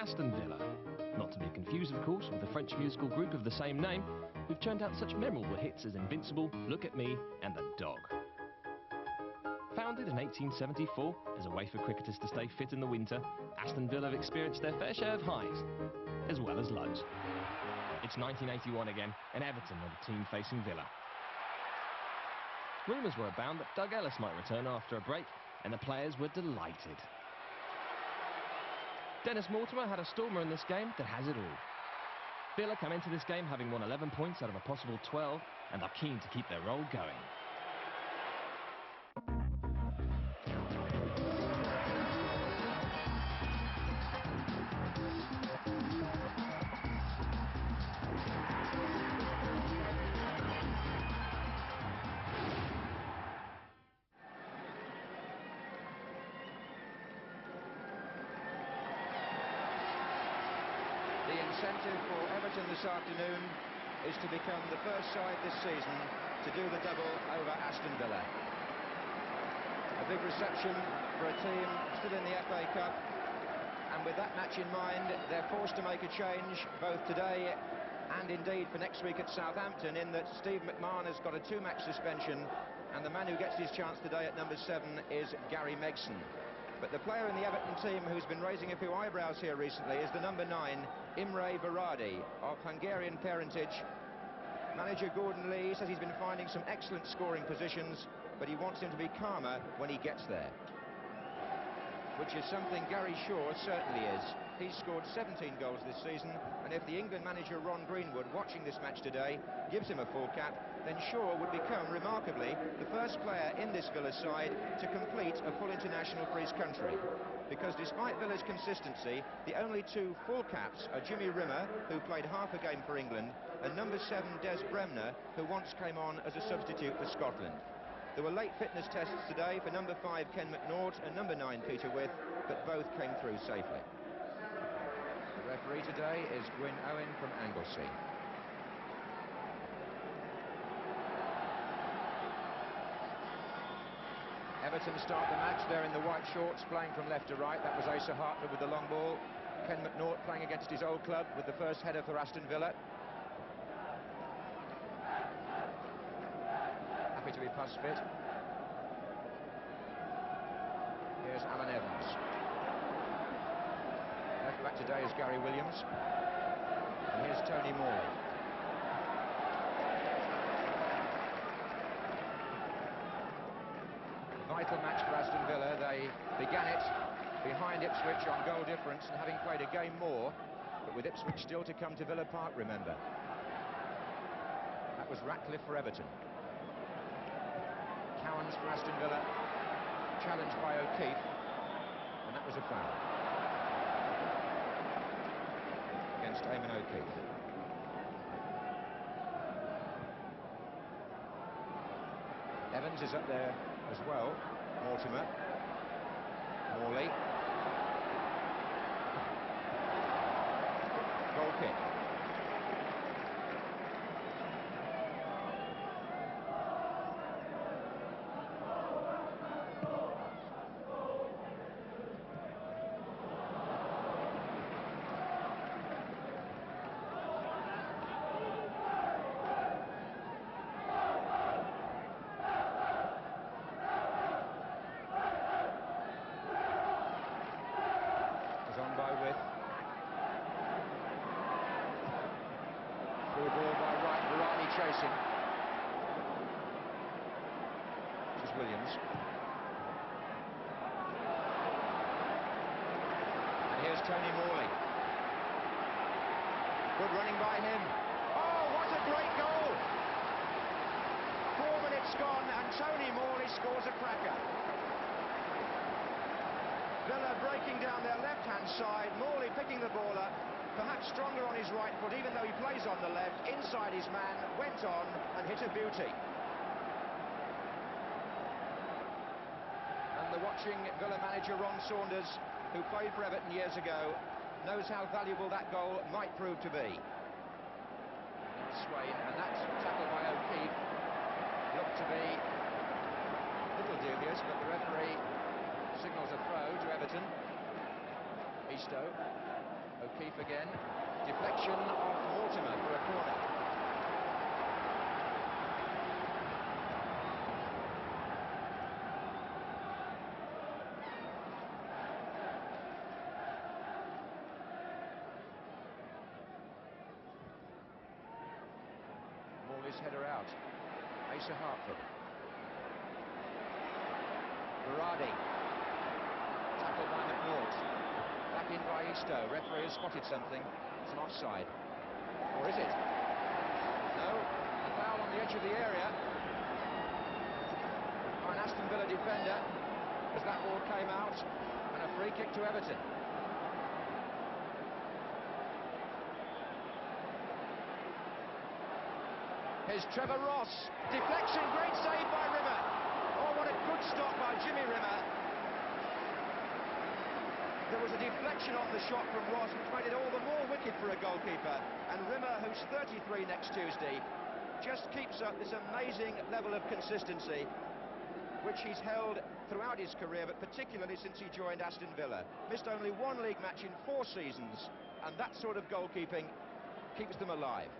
Aston Villa. Not to be confused, of course, with the French musical group of the same name, who've churned out such memorable hits as Invincible, Look at Me and The Dog. Founded in 1874 as a way for cricketers to stay fit in the winter, Aston Villa have experienced their fair share of highs, as well as lows. It's 1981 again, and Everton are the team facing Villa. Rumours were abound that Doug Ellis might return after a break, and the players were delighted. Dennis Mortimer had a stormer in this game that has it all. Villa come into this game having won 11 points out of a possible 12, and are keen to keep their roll going. The incentive for Everton this afternoon is to become the first side this season to do the double over Aston Villa. A big reception for a team still in the FA Cup, and with that match in mind, they're forced to make a change both today and indeed for next week at Southampton, in that Steve McMahon has got a 2-match suspension, and the man who gets his chance today at number 7 is Gary Megson. But the player in the Everton team who's been raising a few eyebrows here recently is the number 9, Imre Varadi, of Hungarian parentage. Manager Gordon Lee says he's been finding some excellent scoring positions, but he wants him to be calmer when he gets there, which is something Gary Shaw certainly is. He's scored 17 goals this season, and if the England manager Ron Greenwood, watching this match today, gives him a full cap, then Shaw would become, remarkably, the first player in this Villa side to complete a full international for his country. Because despite Villa's consistency, the only 2 full caps are Jimmy Rimmer, who played half a game for England, and number 7 Des Bremner, who once came on as a substitute for Scotland. There were late fitness tests today for number 5 Ken McNaught and number 9 Peter Wyth, but both came through safely. The referee today is Gwyn Owen from Anglesey. Everton start the match. They're in the white shorts, playing from left to right. That was Asa Hartford with the long ball. Ken McNaught playing against his old club with the first header for Aston Villa. Happy to be pass fit. Here's Alan Evans. Left back today is Gary Williams. And here's Tony Morley. Vital match for Aston Villa. They began it behind Ipswich on goal difference and having played a game more, but with Ipswich still to come to Villa Park, remember. That was Ratcliffe for Everton. Cowans for Aston Villa, challenged by O'Keefe, and that was a foul against Eamon O'Keefe. Evans is up there as well. Mortimer, Morley, goal kick. On by Wyth. Through ball by Wright, Varane chasing. This is Williams. And here's Tony Morley. Good running by him. Oh, what a great goal! 4 minutes gone and Tony Morley scores a cracker. Villa breaking down their left-hand side, Morley picking the ball up, perhaps stronger on his right foot, even though he plays on the left, inside his man, went on and hit a beauty. And the watching Villa manager Ron Saunders, who played for Everton years ago, knows how valuable that goal might prove to be. Swain, and that tackle by O'Keefe looked to be a little dubious, but the referee signals a throw to Everton. Eastoe. O'Keefe again. Deflection of Mortimer for a corner. Morley's header out. Asa Hartford. Berardi. Tackled by McNaught. Back in by Isto. Referee has spotted something. It's an offside. Or is it? No. A foul on the edge of the area. By an Aston Villa defender as that ball came out. And a free kick to Everton. Here's Trevor Ross. Deflection. Great save by Rimmer. Oh, what a good stop by Jimmy Rimmer. There was a deflection off the shot from Ross, which made it all the more wicked for a goalkeeper. And Rimmer, who's 33 next Tuesday, just keeps up this amazing level of consistency, which he's held throughout his career, but particularly since he joined Aston Villa. Missed only one league match in 4 seasons, and that sort of goalkeeping keeps them alive.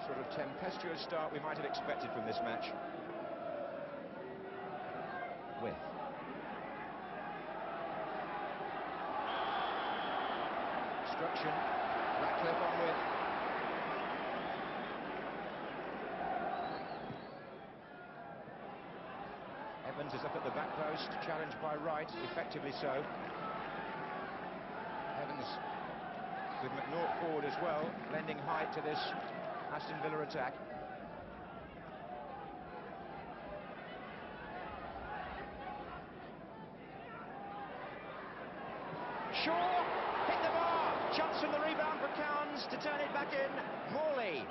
Sort of tempestuous start we might have expected from this match. With obstruction, Ratcliffe on with. Evans is up at the back post, challenged by Wright, effectively so. Evans with McNaught forward as well, lending height to this Aston Villa attack. Shaw hit the bar. Chance from the rebound for Cowans to turn it back in. Morley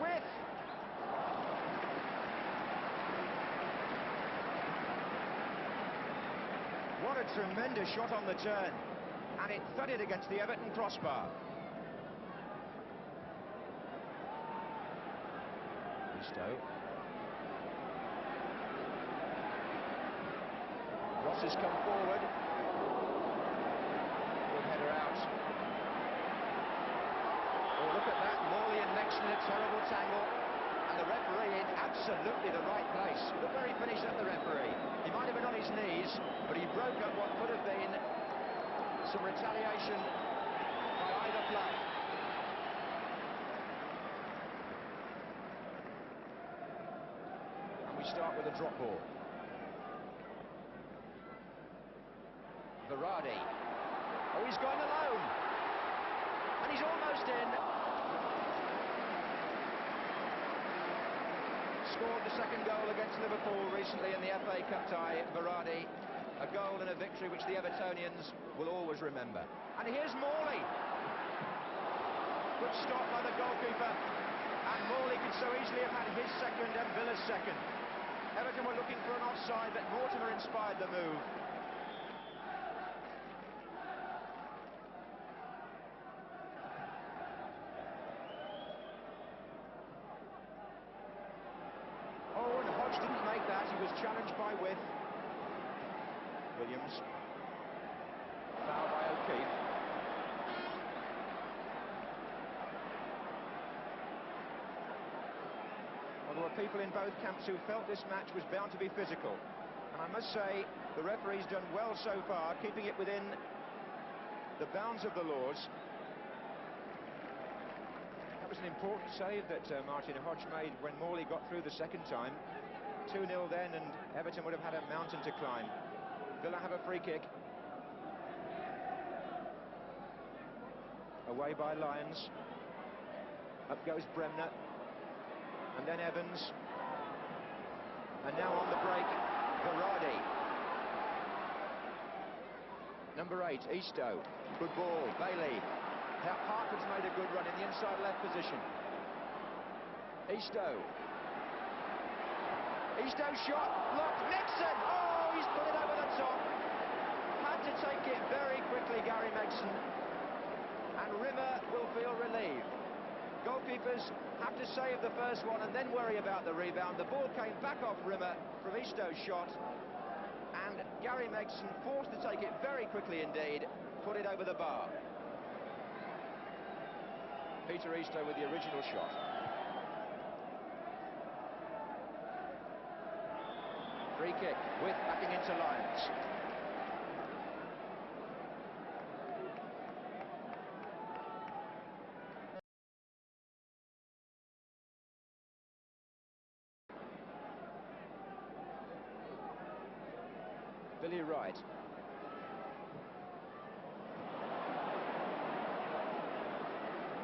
with what a tremendous shot on the turn, and it thudded against the Everton crossbar. Ross has come forward. Good header out. Oh, look at that. Morley and Nexon in a terrible tangle. And the referee in absolutely the right place. Look where he finished at the referee. He might have been on his knees, but he broke up what could have been some retaliation by either club. We start with a drop ball. Berardi. Oh, he's going alone. And he's almost in. Scored the second goal against Liverpool recently in the FA Cup tie, Berardi. A goal and a victory which the Evertonians will always remember. And here's Morley. Good stop by the goalkeeper. And Morley could so easily have had his second and Villa's second. Everton were looking for an offside, but Mortimer inspired the move. Oh, and Hodge didn't make that. He was challenged by With. Williams. Foul by O'Keefe. There were people in both camps who felt this match was bound to be physical. And I must say, the referee's done well so far, keeping it within the bounds of the laws. That was an important save that Martin Hodge made when Morley got through the second time. 2-0 then, and Everton would have had a mountain to climb. Villa have a free kick. Away by Lyons. Up goes Bremner. And then Evans. And now on the break, Berardi. Number 8, Isto. Good ball, Bailey. Hartford's made a good run in the inside left position. Isto. Isto shot, look, Nixon! Oh, he's put it over the top. Had to take it very quickly, Gary Megson. And Rimmer will feel relieved. Goalkeepers have to save the first one and then worry about the rebound. The ball came back off Rimmer from Isto's shot, and Gary Megson, forced to take it very quickly indeed, put it over the bar. Peter Isto with the original shot. Free kick, with backing into Lyons. Billy Wright.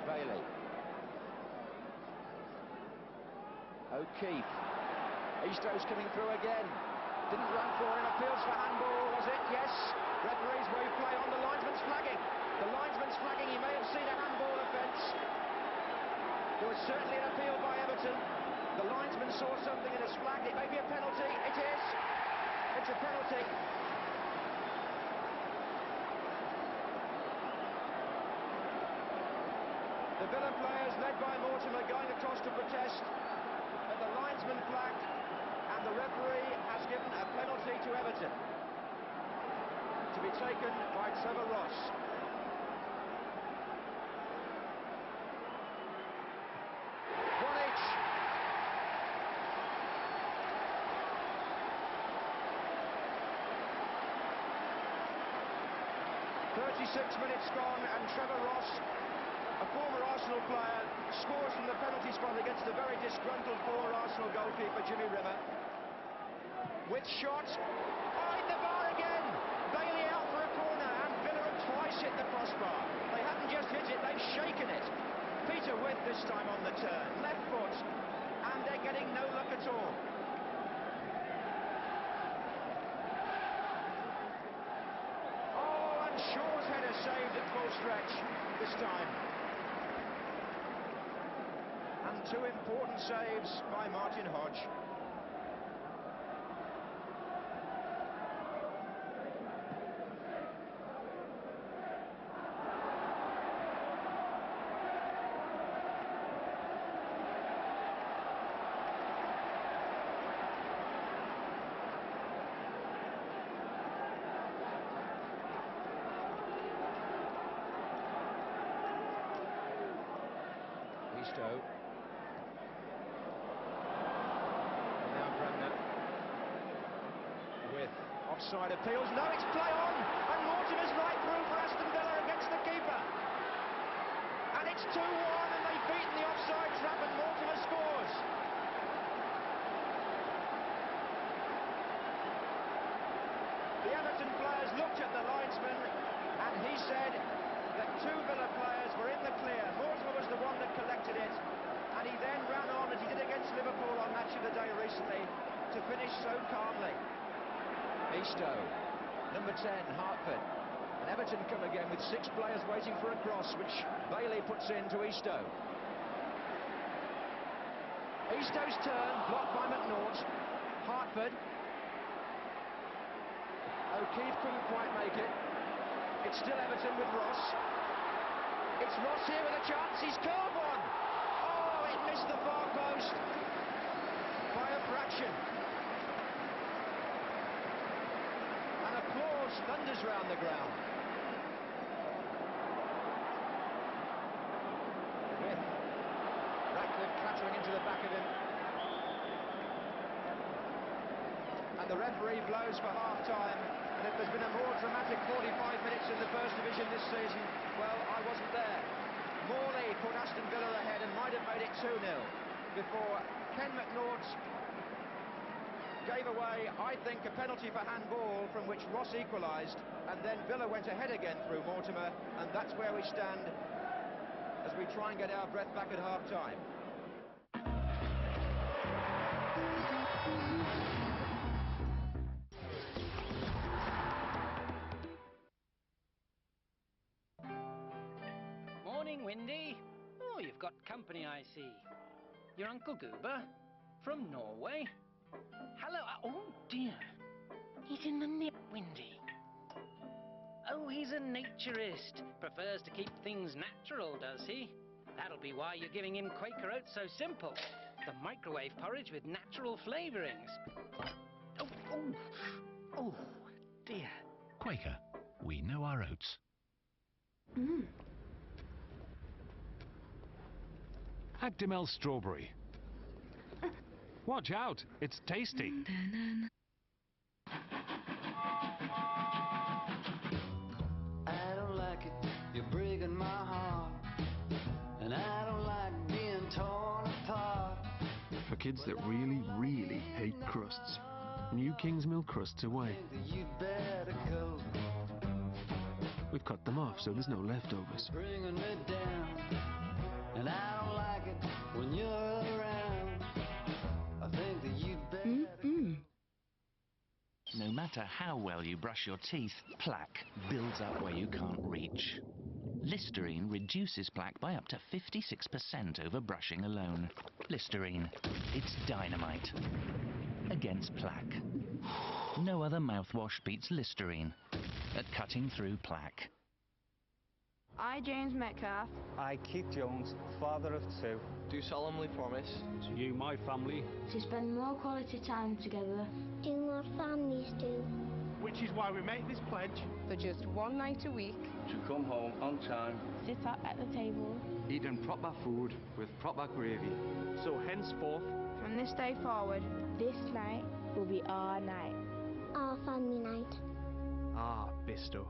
Bailey. O'Keefe. Isto's coming through again. Didn't run for him. Appeals for handball, was it? Yes. Referee's wave play on. The linesman's flagging. The linesman's flagging. He may have seen a handball offence. There was certainly an appeal by Everton. The linesman saw something and has flagged it. Maybe a penalty. It is. It's a penalty. The Villa players, led by Mortimer, going across to protest, but the linesman flagged, and the referee has given a penalty to Everton, to be taken by Trevor Ross. One each. "36 minutes gone, and Trevor Ross, a former Arsenal player, scores from the penalty spot against a very disgruntled former Arsenal goalkeeper, Jimmy Rimmer. With shot, behind the bar again. Bailey out for a corner, and Villa have twice hit the crossbar. They haven't just hit it, they've shaken it. Peter With this time on the turn, left foot, and they're getting no luck at all. Oh, and Shaw's header saved at full stretch this time. And two important saves by Martin Hodge. Isto. With offside appeals. No, it's play on, and Mortimer's right through for Aston Villa against the keeper. And it's 2-1, and they've beaten the offside trap, and Mortimer scores. The Everton players looked at the linesman, and he said that two Villa players were in the clear. Mortimer was the one that collected it, and he then ran on, as he did against Liverpool on Match of the Day recently, to finish so calmly. Isto, number 10, Hartford, and Everton come again with 6 players waiting for a cross, which Bailey puts in to Isto. Isto's turn, blocked by McNaught. Hartford. O'Keefe couldn't quite make it. It's still Everton with Ross. It's Ross here with a chance. He's curled one. Oh, it missed the far post by a fraction. And applause thunders round the ground. With Ratcliffe clattering into the back of him. And the referee blows for half-time. And if there's been a more dramatic 45 minutes in the First Division this season, well, I wasn't there. Morley put Aston Villa ahead and might have made it 2-0 before Ken McNaught gave away, I think, a penalty for handball, from which Ross equalised, and then Villa went ahead again through Mortimer, and that's where we stand as we try and get our breath back at half-time. Morning, Windy. Oh, you've got company, I see. Your Uncle Goober? From Norway? Hello. Oh, dear. He's in the nip, Windy. Oh, he's a naturist. Prefers to keep things natural, does he? That'll be why you're giving him Quaker Oats So Simple. The microwave porridge with natural flavourings. Oh, dear. Quaker, we know our oats. Actimel strawberry. Watch out, it's tasty. I don't like it, you're breaking my heart. And I don't like being torn apart. For kids that really, really hate crusts, new King's Milk crusts away. You'd better go. We've cut them off so there's no leftovers. Bringing me down. And I don't like it when you're around. I think that you'd better go. No matter how well you brush your teeth, plaque builds up where you can't reach. Listerine reduces plaque by up to 56% over brushing alone. Listerine, it's dynamite against plaque. No other mouthwash beats Listerine at cutting through plaque. I, James Metcalf, I, Keith Jones, father of two, do solemnly promise To you, my family, to spend more quality time together. Do what families do. Which is why we make this pledge. For just one night a week. to come home on time, Sit up at the table. eating proper food with proper gravy. So henceforth, From this day forward, this night will be our night. Our family night. ah, Bisto.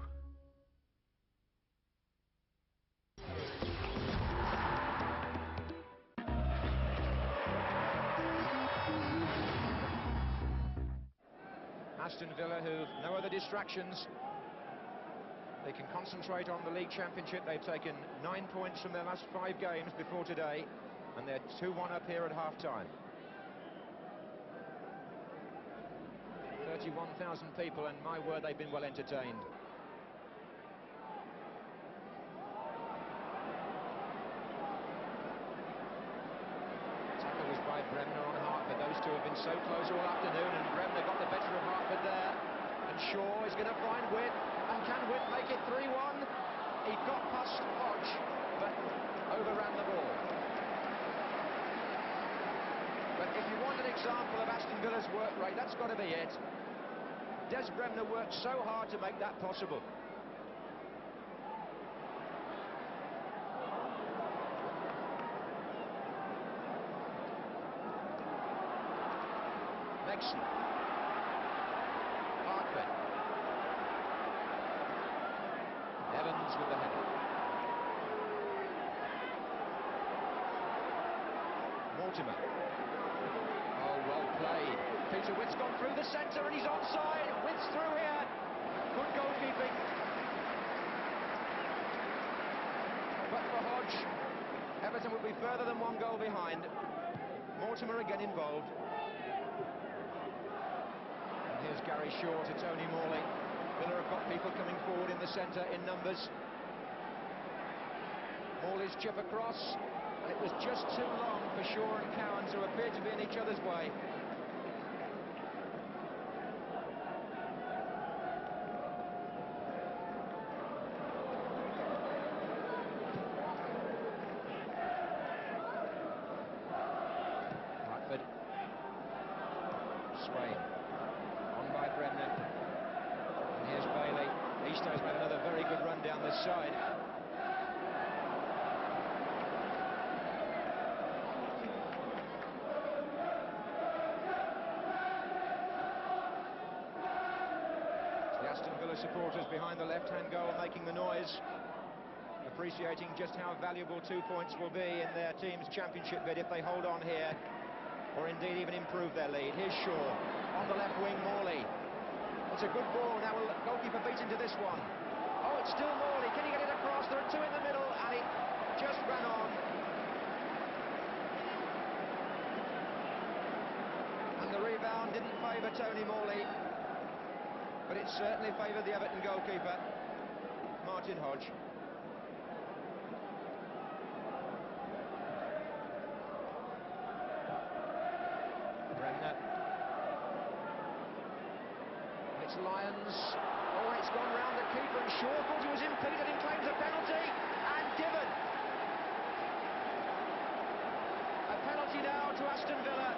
Aston Villa, who've no other distractions. They can concentrate on the League Championship. They've taken 9 points from their last 5 games before today, and they're 2-1 up here at half-time. 31,000 people, and my word, they've been well entertained. Tackle was by Bremner on Hartford. Those two have been so close all afternoon, and Bremner got the better of Hartford there. And Shaw is going to find Witt, and can Witt make it 3-1? He got past Hodge, but overran the ball. But if you want an example of Aston Villa's work rate, that's got to be it. Des Bremner worked so hard to make that possible. Nexon. Hartford. Evans with the header. Mortimer. Oh, well played. Peter Witt's gone through the centre and he's onside. Witt's through here. Good goalkeeping. But for Hodge, Everton would be further than 1 goal behind. Mortimer again involved. Here's Gary Shaw to Tony Morley. Villa have got people coming forward in the centre in numbers. Morley's chip across. It was just too long for Shaw and Cowan, who appeared to be in each other's way. Hartford. Swain. By Bremner. And here's Bailey. Eastow's made another very good run down this side. It's the Aston Villa supporters behind the left-hand goal making the noise, appreciating just how valuable 2 points will be in their team's championship bid if they hold on here, or indeed even improve their lead. Here's Shaw. On the left wing, Morley. It's a good ball. Now will the goalkeeper beat into this one? Oh, it's still Morley. Can he get it across? There are 2 in the middle, and it just ran on. And the rebound didn't favour Tony Morley, but it certainly favoured the Everton goalkeeper, Martin Hodge. Bremner. It's Lyons. Oh, it's gone round the keeper, and Shaw thought he was impeded and claims a penalty. And given. to Aston Villa.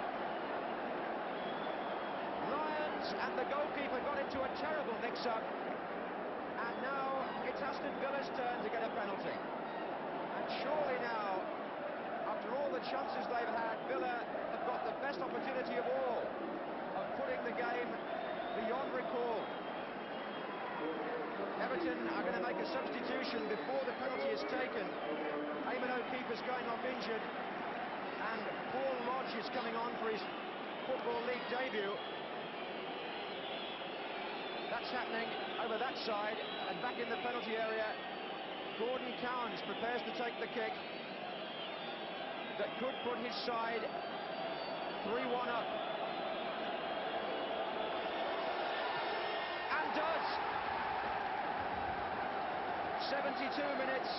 Lions and the goalkeeper got into a terrible mix-up. And now it's Aston Villa's turn to get a penalty. And surely now, after all the chances they've had, Villa have got the best opportunity of all of putting the game beyond recall. Everton are going to make a substitution before the penalty is taken. Eamon O'Keefe's going off injured, and Paul Lodge is coming on for his Football League debut. That's happening over that side, and back in the penalty area, Gordon Cowans prepares to take the kick that could put his side 3-1 up. And does! 72 minutes.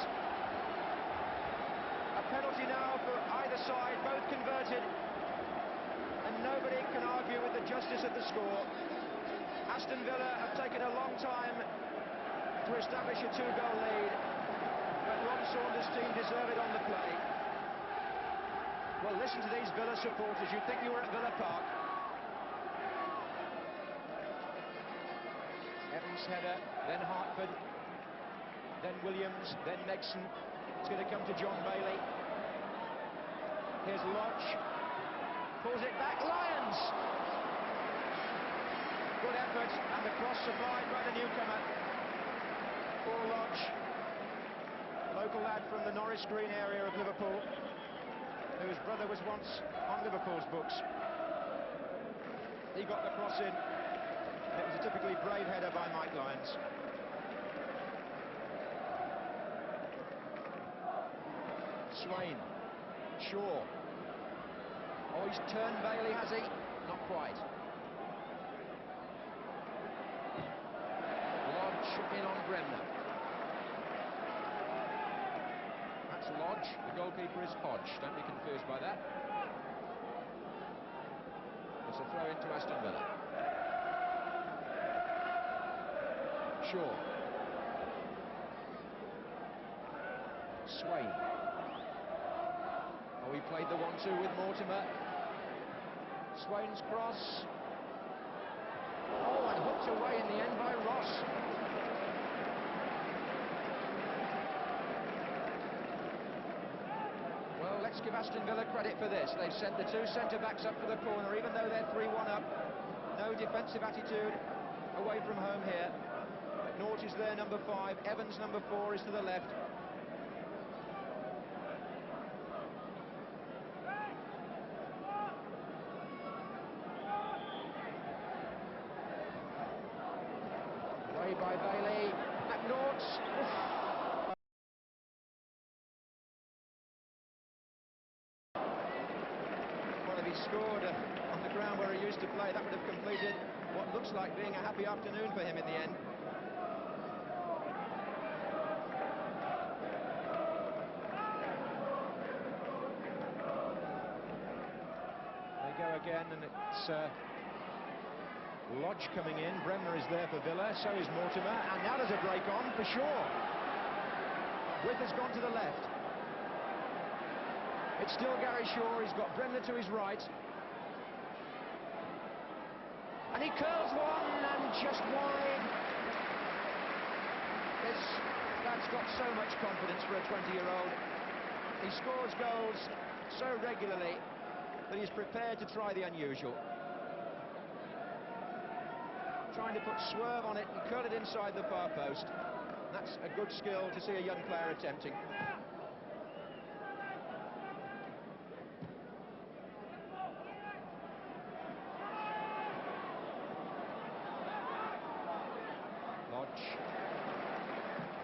A penalty now for either side, both converted. And nobody can argue with the justice of the score. Aston Villa have taken a long time to establish a 2-goal lead, but Ron Saunders' team deserve it on the play. Well, listen to these Villa supporters. You'd think you were at Villa Park. Evans' header, then Hartford, then Williams, then Megson. It's going to come to John Bailey. Here's Lodge. Pulls it back. Lions! Good effort, and the cross supplied by the newcomer. Paul Lodge, local lad from the Norris Green area of Liverpool, whose brother was once on Liverpool's books. He got the cross in. It was a typically brave header by Mike Lyons. Swain, Shaw. Oh, he's turned Bailey, has he? Not quite. Lodge in on Bremner. That's Lodge. The goalkeeper is Hodge. Don't be confused by that. It's a throw into Aston Villa. Shaw. Swain. Oh, he played the 1-2 with Mortimer. Swain's cross. Oh, and hooked away in the end by Ross. Well, let's give Aston Villa credit for this. They've sent the two centre-backs up for the corner, even though they're 3-1 up. No defensive attitude away from home here. Nort is there, number 5. Evans, number 4, is to the left. Away by Bailey. McNaught. Well, if he scored on the ground where he used to play, that would have completed what looks like being a happy afternoon for him in the end. They go again, and it's Lodge coming in. Bremner is there for Villa, so is Mortimer, and now there's a break on for Shaw. Width has gone to the left. It's still Gary Shaw. He's got Bremner to his right. And he curls one, and just wide. This lad's got so much confidence for a 20-year-old. He scores goals so regularly that he's prepared to try the unusual. Trying to put swerve on it and curl it inside the far post. That's a good skill to see a young player attempting. Lodge,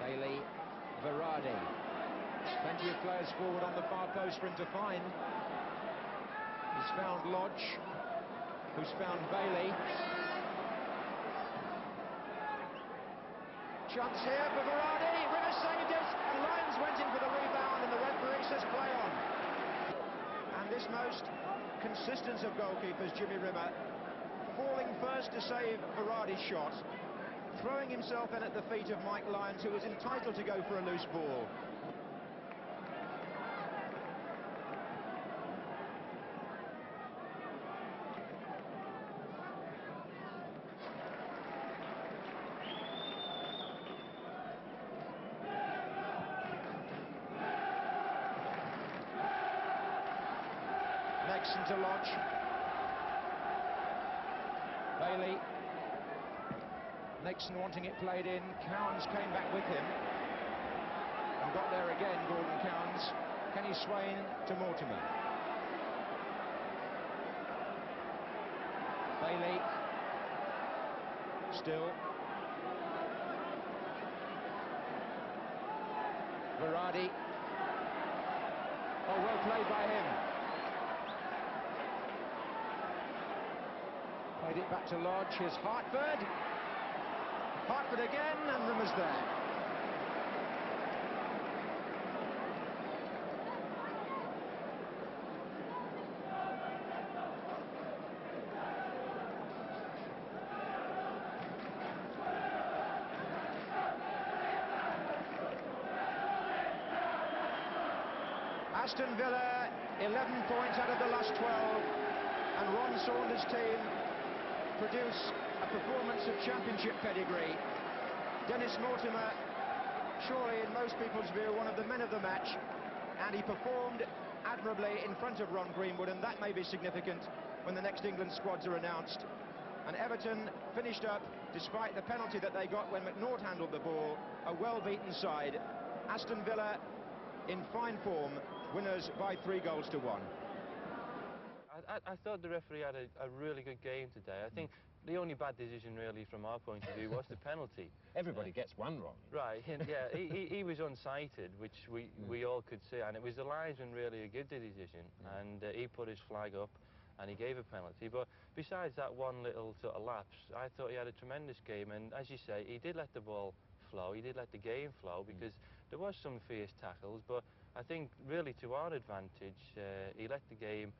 Bailey, Verratti. Plenty of players forward on the far post for him to find. He's found Lodge, who's found Bailey. Chance here for Verratti. Rimmer saved it, and Lyons went in for the rebound, and the referee says play on. And this most consistent of goalkeepers, Jimmy Rimmer, falling first to save Verratti's shot, throwing himself in at the feet of Mike Lyons, who was entitled to go for a loose ball. Nixon to Lodge. Bailey. Nixon wanting it played in. Cowans came back with him. And got there again, Gordon Cowans. Kenny Swain to Mortimer. Bailey. Still. Varady. Oh, well played by him. Played it back to Lodge. Here's Hartford. Hartford again, and Rimmer's there. Aston Villa, 11 points out of the last 12, and Ron Saunders' team produce a performance of championship pedigree. Dennis Mortimer, surely in most people's view, one of the men of the match, and he performed admirably in front of Ron Greenwood, and that may be significant when the next England squads are announced. And Everton finished up, despite the penalty that they got when McNaught handled the ball, a well-beaten side. Aston Villa in fine form, winners by 3-1. I thought the referee had a really good game today. I think the only bad decision really from our point of view was the penalty. Everybody gets one wrong. Right, yeah, he was unsighted, which we all could see, and it was the linesman really who gave the decision, and he put his flag up and he gave a penalty. But besides that one little sort of lapse, I thought he had a tremendous game, and as you say, he did let the ball flow, he did let the game flow, because there was some fierce tackles, but I think really to our advantage, he let the game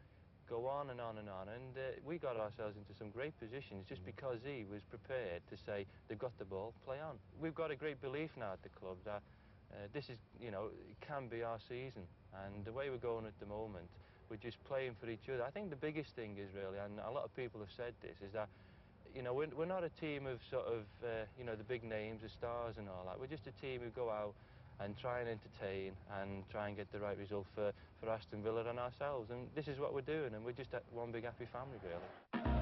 go on and on and on, and we got ourselves into some great positions just because he was prepared to say, they've got the ball, play on. We've got a great belief now at the club that this is, you know, it can be our season, and the way we're going at the moment, we're just playing for each other. I think the biggest thing is really, and a lot of people have said this, is that, you know, we're not a team of sort of, you know, the big names, the stars and all that. We're just a team who go out and try and entertain and try and get the right result for Aston Villa and ourselves. And this is what we're doing, and we're just one big happy family, really.